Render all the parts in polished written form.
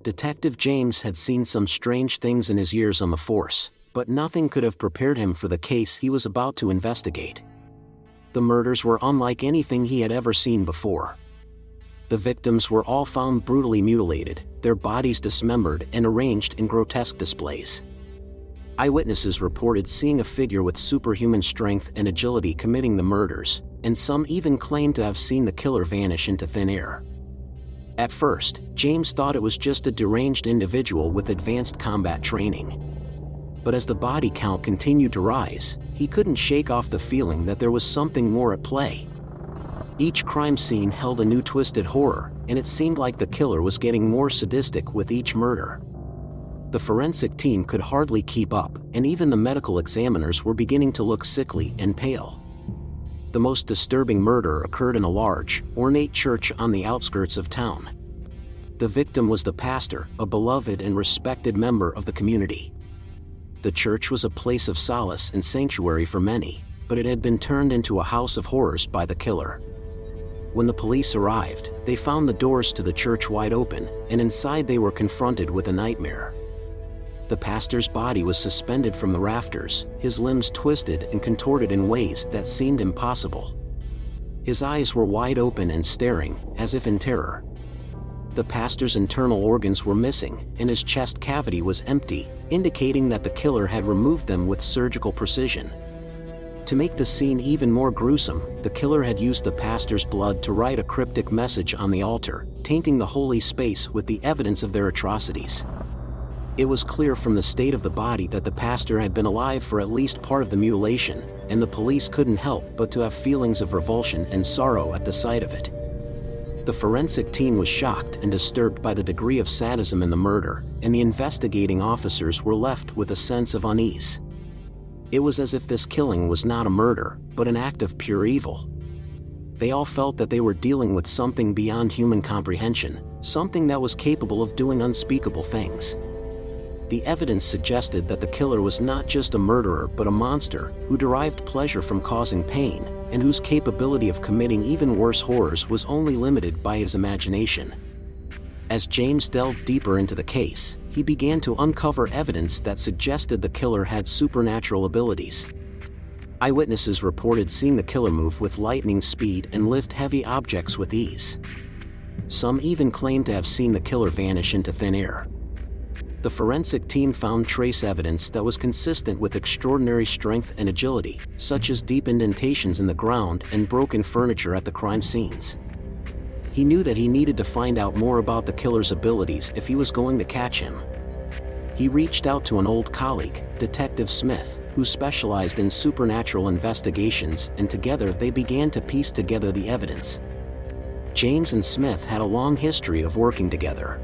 Detective James had seen some strange things in his years on the force, but nothing could have prepared him for the case he was about to investigate. The murders were unlike anything he had ever seen before. The victims were all found brutally mutilated, their bodies dismembered and arranged in grotesque displays. Eyewitnesses reported seeing a figure with superhuman strength and agility committing the murders, and some even claimed to have seen the killer vanish into thin air. At first, James thought it was just a deranged individual with advanced combat training. But as the body count continued to rise, he couldn't shake off the feeling that there was something more at play. Each crime scene held a new twisted horror, and it seemed like the killer was getting more sadistic with each murder. The forensic team could hardly keep up, and even the medical examiners were beginning to look sickly and pale. The most disturbing murder occurred in a large, ornate church on the outskirts of town. The victim was the pastor, a beloved and respected member of the community. The church was a place of solace and sanctuary for many, but it had been turned into a house of horrors by the killer. When the police arrived, they found the doors to the church wide open, and inside they were confronted with a nightmare. The pastor's body was suspended from the rafters, his limbs twisted and contorted in ways that seemed impossible. His eyes were wide open and staring, as if in terror. The pastor's internal organs were missing, and his chest cavity was empty, indicating that the killer had removed them with surgical precision. To make the scene even more gruesome, the killer had used the pastor's blood to write a cryptic message on the altar, tainting the holy space with the evidence of their atrocities. It was clear from the state of the body that the pastor had been alive for at least part of the mutilation, and the police couldn't help but to have feelings of revulsion and sorrow at the sight of it. The forensic team was shocked and disturbed by the degree of sadism in the murder, and the investigating officers were left with a sense of unease. It was as if this killing was not a murder, but an act of pure evil. They all felt that they were dealing with something beyond human comprehension, something that was capable of doing unspeakable things. The evidence suggested that the killer was not just a murderer but a monster who derived pleasure from causing pain, and whose capability of committing even worse horrors was only limited by his imagination. As James delved deeper into the case, he began to uncover evidence that suggested the killer had supernatural abilities. Eyewitnesses reported seeing the killer move with lightning speed and lift heavy objects with ease. Some even claimed to have seen the killer vanish into thin air. The forensic team found trace evidence that was consistent with extraordinary strength and agility, such as deep indentations in the ground and broken furniture at the crime scenes. He knew that he needed to find out more about the killer's abilities if he was going to catch him. He reached out to an old colleague, Detective Smith, who specialized in supernatural investigations, and together they began to piece together the evidence. James and Smith had a long history of working together.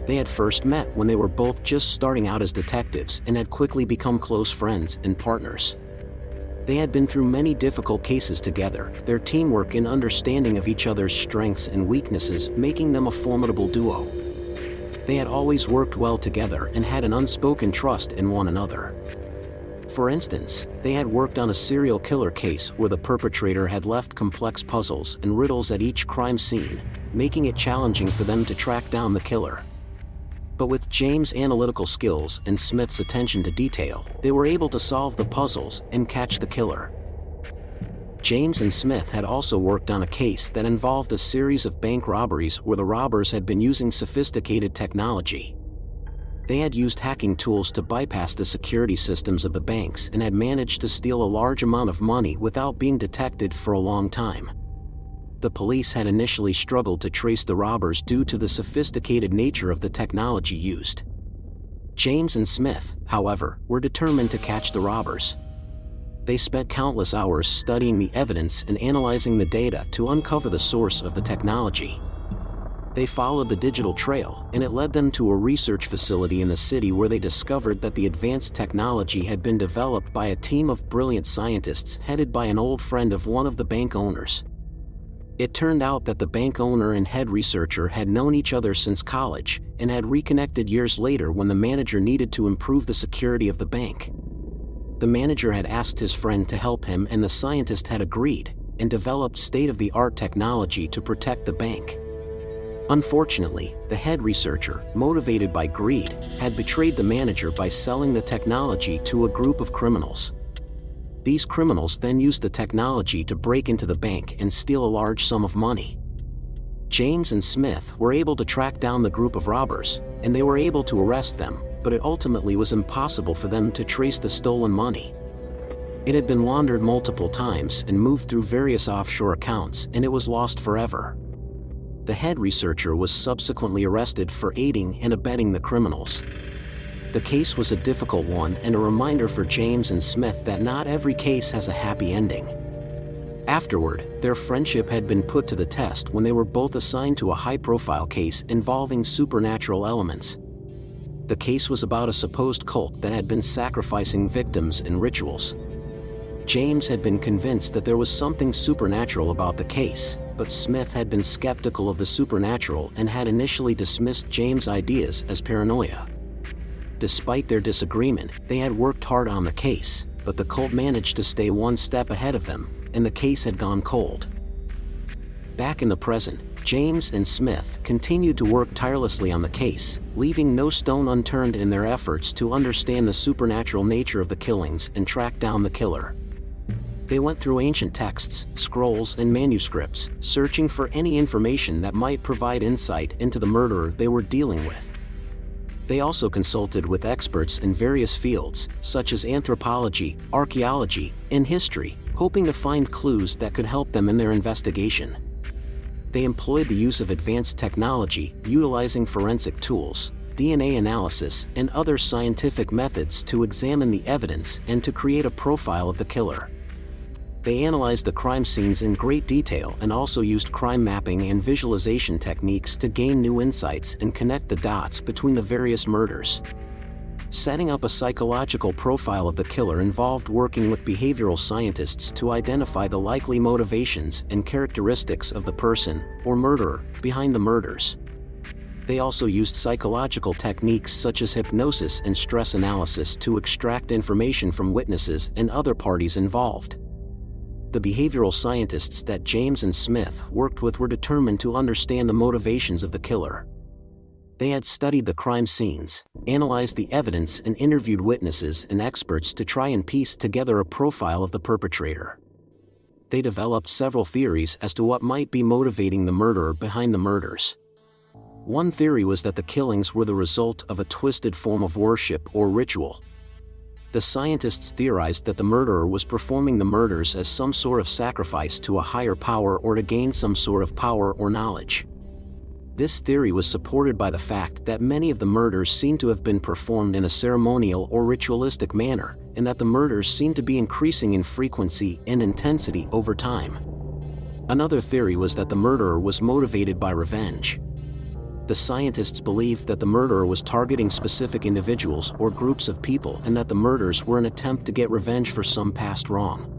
They had first met when they were both just starting out as detectives and had quickly become close friends and partners. They had been through many difficult cases together, their teamwork and understanding of each other's strengths and weaknesses making them a formidable duo. They had always worked well together and had an unspoken trust in one another. For instance, they had worked on a serial killer case where the perpetrator had left complex puzzles and riddles at each crime scene, making it challenging for them to track down the killer. But with James' analytical skills and Smith's attention to detail, they were able to solve the puzzles and catch the killer. James and Smith had also worked on a case that involved a series of bank robberies where the robbers had been using sophisticated technology. They had used hacking tools to bypass the security systems of the banks and had managed to steal a large amount of money without being detected for a long time. The police had initially struggled to trace the robbers due to the sophisticated nature of the technology used. James and Smith, however, were determined to catch the robbers. They spent countless hours studying the evidence and analyzing the data to uncover the source of the technology. They followed the digital trail, and it led them to a research facility in the city where they discovered that the advanced technology had been developed by a team of brilliant scientists headed by an old friend of one of the bank owners. It turned out that the bank owner and head researcher had known each other since college and had reconnected years later when the manager needed to improve the security of the bank. The manager had asked his friend to help him, and the scientist had agreed and developed state-of-the-art technology to protect the bank. Unfortunately, the head researcher, motivated by greed, had betrayed the manager by selling the technology to a group of criminals. These criminals then used the technology to break into the bank and steal a large sum of money. James and Smith were able to track down the group of robbers, and they were able to arrest them, but it ultimately was impossible for them to trace the stolen money. It had been laundered multiple times and moved through various offshore accounts, and it was lost forever. The head researcher was subsequently arrested for aiding and abetting the criminals. The case was a difficult one and a reminder for James and Smith that not every case has a happy ending. Afterward, their friendship had been put to the test when they were both assigned to a high-profile case involving supernatural elements. The case was about a supposed cult that had been sacrificing victims in rituals. James had been convinced that there was something supernatural about the case, but Smith had been skeptical of the supernatural and had initially dismissed James' ideas as paranoia. Despite their disagreement, they had worked hard on the case, but the cult managed to stay one step ahead of them, and the case had gone cold. Back in the present, James and Smith continued to work tirelessly on the case, leaving no stone unturned in their efforts to understand the supernatural nature of the killings and track down the killer. They went through ancient texts, scrolls, and manuscripts, searching for any information that might provide insight into the murderer they were dealing with. They also consulted with experts in various fields, such as anthropology, archaeology, and history, hoping to find clues that could help them in their investigation. They employed the use of advanced technology, utilizing forensic tools, DNA analysis, and other scientific methods to examine the evidence and to create a profile of the killer. They analyzed the crime scenes in great detail and also used crime mapping and visualization techniques to gain new insights and connect the dots between the various murders. Setting up a psychological profile of the killer involved working with behavioral scientists to identify the likely motivations and characteristics of the person, or murderer, behind the murders. They also used psychological techniques such as hypnosis and stress analysis to extract information from witnesses and other parties involved. The behavioral scientists that James and Smith worked with were determined to understand the motivations of the killer. They had studied the crime scenes, analyzed the evidence, and interviewed witnesses and experts to try and piece together a profile of the perpetrator. They developed several theories as to what might be motivating the murderer behind the murders. One theory was that the killings were the result of a twisted form of worship or ritual. The scientists theorized that the murderer was performing the murders as some sort of sacrifice to a higher power or to gain some sort of power or knowledge. This theory was supported by the fact that many of the murders seemed to have been performed in a ceremonial or ritualistic manner, and that the murders seemed to be increasing in frequency and intensity over time. Another theory was that the murderer was motivated by revenge. The scientists believed that the murderer was targeting specific individuals or groups of people and that the murders were an attempt to get revenge for some past wrong.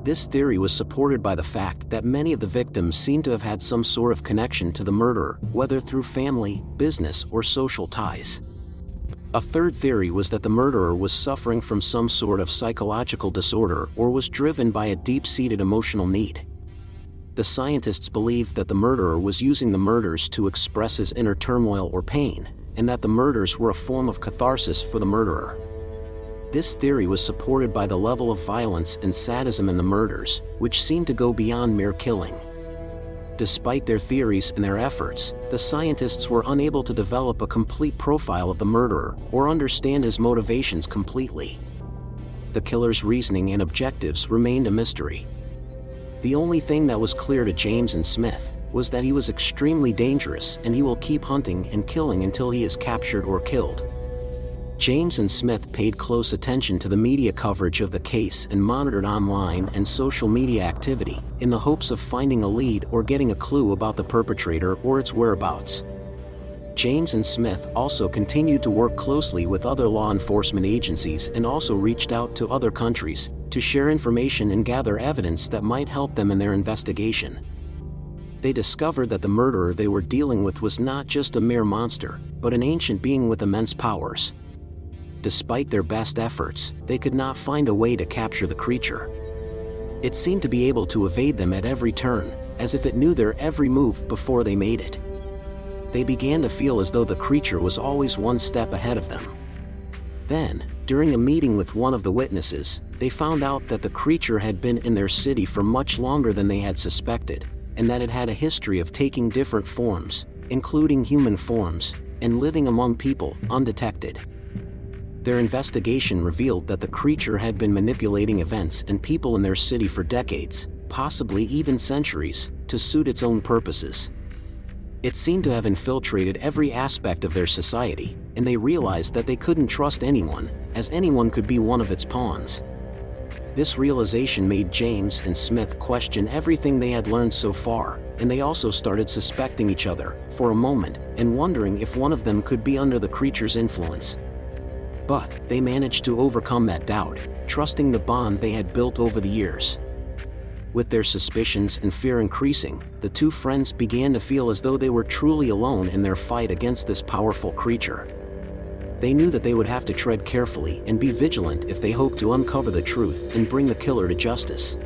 This theory was supported by the fact that many of the victims seemed to have had some sort of connection to the murderer, whether through family, business, or social ties. A third theory was that the murderer was suffering from some sort of psychological disorder or was driven by a deep-seated emotional need. The scientists believed that the murderer was using the murders to express his inner turmoil or pain, and that the murders were a form of catharsis for the murderer. This theory was supported by the level of violence and sadism in the murders, which seemed to go beyond mere killing. Despite their theories and their efforts, the scientists were unable to develop a complete profile of the murderer or understand his motivations completely. The killer's reasoning and objectives remained a mystery. The only thing that was clear to James and Smith was that he was extremely dangerous and he will keep hunting and killing until he is captured or killed. James and Smith paid close attention to the media coverage of the case and monitored online and social media activity in the hopes of finding a lead or getting a clue about the perpetrator or its whereabouts. James and Smith also continued to work closely with other law enforcement agencies and also reached out to other countries to share information and gather evidence that might help them in their investigation. They discovered that the murderer they were dealing with was not just a mere monster, but an ancient being with immense powers. Despite their best efforts, they could not find a way to capture the creature. It seemed to be able to evade them at every turn, as if it knew their every move before they made it. They began to feel as though the creature was always one step ahead of them. Then, during a meeting with one of the witnesses, they found out that the creature had been in their city for much longer than they had suspected, and that it had a history of taking different forms, including human forms, and living among people undetected. Their investigation revealed that the creature had been manipulating events and people in their city for decades, possibly even centuries, to suit its own purposes. It seemed to have infiltrated every aspect of their society, and they realized that they couldn't trust anyone, as anyone could be one of its pawns. This realization made James and Smith question everything they had learned so far, and they also started suspecting each other, for a moment, and wondering if one of them could be under the creature's influence. But they managed to overcome that doubt, trusting the bond they had built over the years. With their suspicions and fear increasing, the two friends began to feel as though they were truly alone in their fight against this powerful creature. They knew that they would have to tread carefully and be vigilant if they hoped to uncover the truth and bring the killer to justice.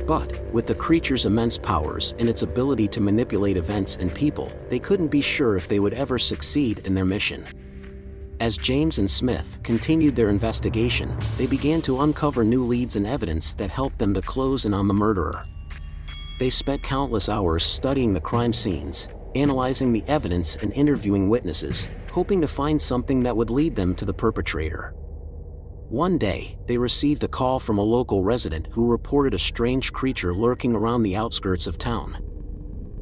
But, with the creature's immense powers and its ability to manipulate events and people, they couldn't be sure if they would ever succeed in their mission. As James and Smith continued their investigation, they began to uncover new leads and evidence that helped them to close in on the murderer. They spent countless hours studying the crime scenes, analyzing the evidence and interviewing witnesses, hoping to find something that would lead them to the perpetrator. One day, they received a call from a local resident who reported a strange creature lurking around the outskirts of town.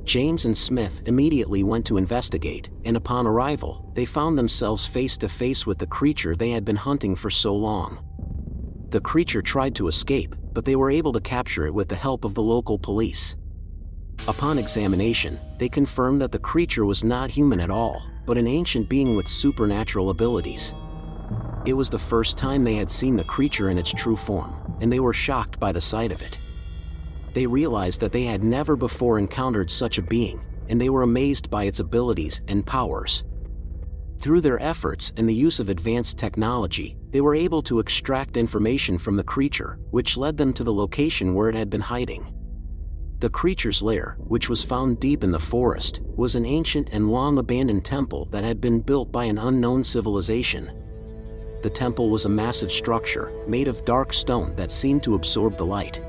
James and Smith immediately went to investigate, and upon arrival, they found themselves face to face with the creature they had been hunting for so long. The creature tried to escape, but they were able to capture it with the help of the local police. Upon examination, they confirmed that the creature was not human at all, but an ancient being with supernatural abilities. It was the first time they had seen the creature in its true form, and they were shocked by the sight of it. They realized that they had never before encountered such a being, and they were amazed by its abilities and powers. Through their efforts and the use of advanced technology, they were able to extract information from the creature, which led them to the location where it had been hiding. The creature's lair, which was found deep in the forest, was an ancient and long-abandoned temple that had been built by an unknown civilization. The temple was a massive structure, made of dark stone that seemed to absorb the light.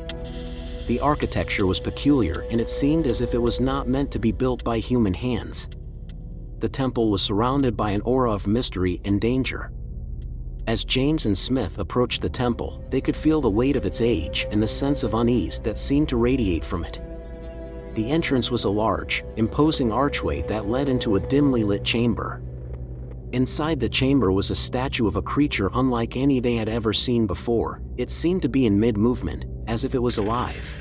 The architecture was peculiar, and it seemed as if it was not meant to be built by human hands. The temple was surrounded by an aura of mystery and danger. As James and Smith approached the temple, they could feel the weight of its age and the sense of unease that seemed to radiate from it. The entrance was a large, imposing archway that led into a dimly lit chamber. Inside the chamber was a statue of a creature unlike any they had ever seen before. It seemed to be in mid-movement, as if it was alive.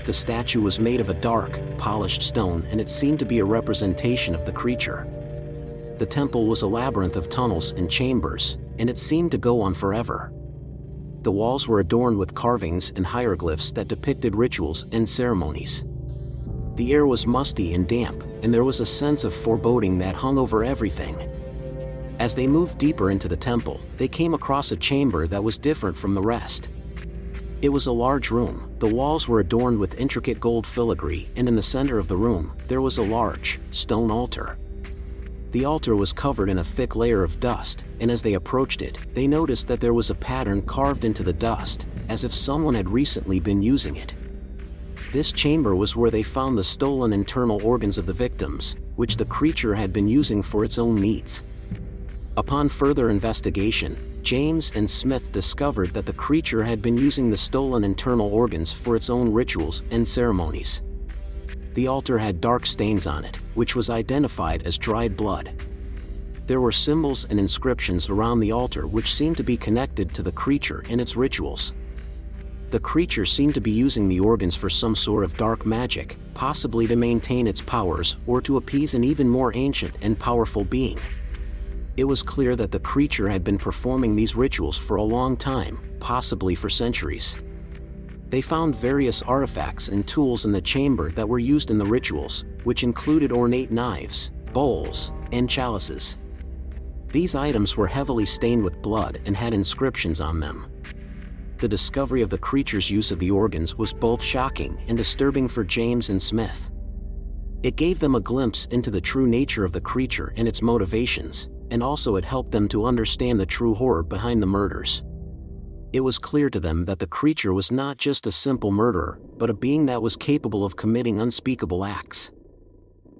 The statue was made of a dark, polished stone, and it seemed to be a representation of the creature. The temple was a labyrinth of tunnels and chambers, and it seemed to go on forever. The walls were adorned with carvings and hieroglyphs that depicted rituals and ceremonies. The air was musty and damp, and there was a sense of foreboding that hung over everything. As they moved deeper into the temple, they came across a chamber that was different from the rest. It was a large room. The walls were adorned with intricate gold filigree, and in the center of the room, there was a large, stone altar. The altar was covered in a thick layer of dust, and as they approached it, they noticed that there was a pattern carved into the dust, as if someone had recently been using it. This chamber was where they found the stolen internal organs of the victims, which the creature had been using for its own needs. Upon further investigation, James and Smith discovered that the creature had been using the stolen internal organs for its own rituals and ceremonies. The altar had dark stains on it, which was identified as dried blood. There were symbols and inscriptions around the altar which seemed to be connected to the creature and its rituals. The creature seemed to be using the organs for some sort of dark magic, possibly to maintain its powers or to appease an even more ancient and powerful being. It was clear that the creature had been performing these rituals for a long time, possibly for centuries. They found various artifacts and tools in the chamber that were used in the rituals, which included ornate knives, bowls, and chalices. These items were heavily stained with blood and had inscriptions on them. The discovery of the creature's use of the organs was both shocking and disturbing for James and Smith. It gave them a glimpse into the true nature of the creature and its motivations, and also it helped them to understand the true horror behind the murders. It was clear to them that the creature was not just a simple murderer, but a being that was capable of committing unspeakable acts.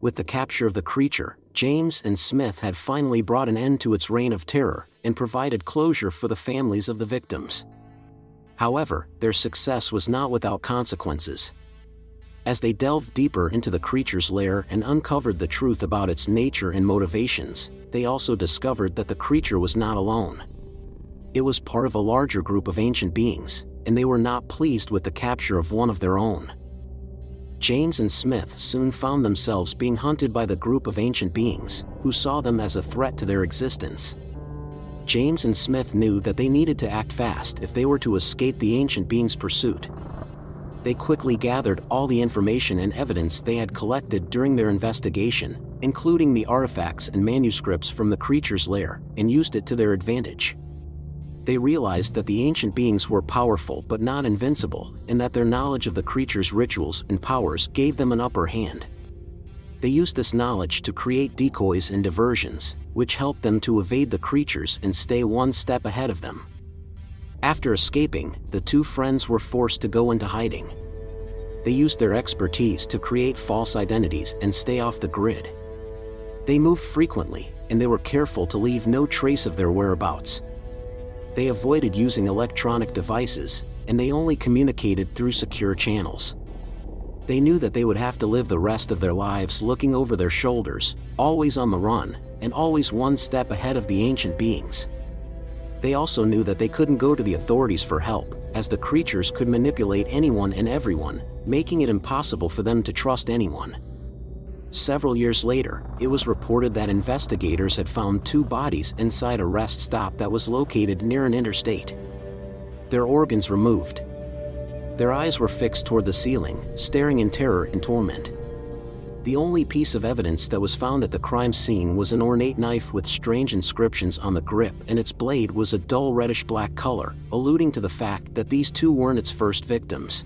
With the capture of the creature, James and Smith had finally brought an end to its reign of terror and provided closure for the families of the victims. However, their success was not without consequences. As they delved deeper into the creature's lair and uncovered the truth about its nature and motivations, they also discovered that the creature was not alone. It was part of a larger group of ancient beings, and they were not pleased with the capture of one of their own. James and Smith soon found themselves being hunted by the group of ancient beings, who saw them as a threat to their existence. James and Smith knew that they needed to act fast if they were to escape the ancient beings' pursuit. They quickly gathered all the information and evidence they had collected during their investigation, including the artifacts and manuscripts from the creature's lair, and used it to their advantage. They realized that the ancient beings were powerful but not invincible, and that their knowledge of the creature's rituals and powers gave them an upper hand. They used this knowledge to create decoys and diversions, which helped them to evade the creatures and stay one step ahead of them. After escaping, the two friends were forced to go into hiding. They used their expertise to create false identities and stay off the grid. They moved frequently, and they were careful to leave no trace of their whereabouts. They avoided using electronic devices, and they only communicated through secure channels. They knew that they would have to live the rest of their lives looking over their shoulders, always on the run, and always one step ahead of the ancient beings. They also knew that they couldn't go to the authorities for help, as the creatures could manipulate anyone and everyone, making it impossible for them to trust anyone. Several years later, it was reported that investigators had found two bodies inside a rest stop that was located near an interstate. Their organs removed. Their eyes were fixed toward the ceiling, staring in terror and torment. The only piece of evidence that was found at the crime scene was an ornate knife with strange inscriptions on the grip, and its blade was a dull reddish-black color, alluding to the fact that these two weren't its first victims.